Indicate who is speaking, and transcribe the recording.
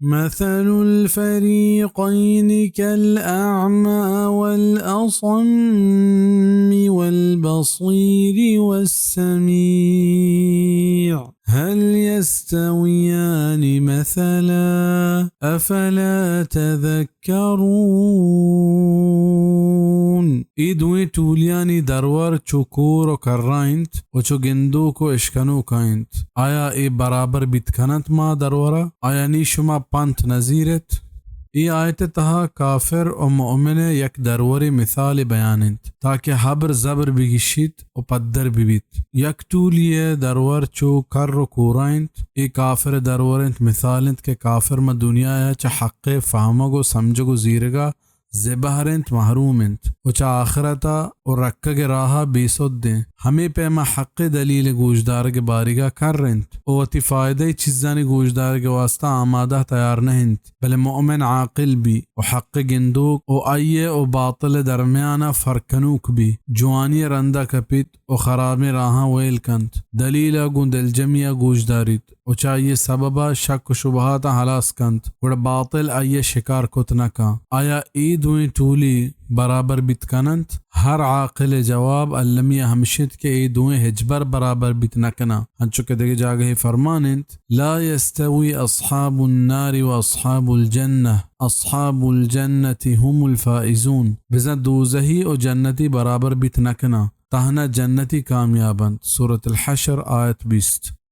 Speaker 1: مثل الفريقين كالأعمى والأصم والبصير والسميع هل يستويان مثلا أفلا تذكرون. دوی تولیانی درور چو کور و کرائنت و چو گندوک و اشکنو کائنت. آیا ای برابر بیتکنت ما درورا؟ آیا نی شما پانت نظیرت؟ ای آیت تها کافر و مؤمن یک دروری مثال بیانند تاکہ حبر زبر بگشید و پدر ببید. یک تولی درور چو کر و کورائنت ای کافر درورنت مثالند که کافر ما دنیا چه حق فهمگو سمجگو زیرگا زبهرنت محرومنت و چه آخرتا و رکگ راها بیسود دیں ہمیں پیما حق دلیل گوشدار کے بارگا کر رنت و وتی فائدہ چیزانی گوشدار کے واسطہ آمادہ تیار نہنت بل مؤمن عاقل بھی و حق گندوک و آئیے و باطل درمیانہ فرکنوک بھی جوانی رندہ کپیت و خراب راہاں ویل کنت دلیل گندل جمعیہ گوشداریت و چاہیے سببا شک و شبہات حلاس کنت وڑ باطل آئیے شکار کتنکا. آیا ایدویں ٹولی برابر بتکننت؟ ہر عاقل جواب علمیہ ہمشت کے ایدویں ہجبر برابر بتنکنا ہنچو کہ دیکھ جاگہ فرماننت لا يستوي أصحاب النار وأصحاب الجنة أصحاب الجنة هم الفائزون. بزن دوزہی و جنتی برابر بتنکنا تہنا جنتی کامیابند. سورة الحشر آیت 20.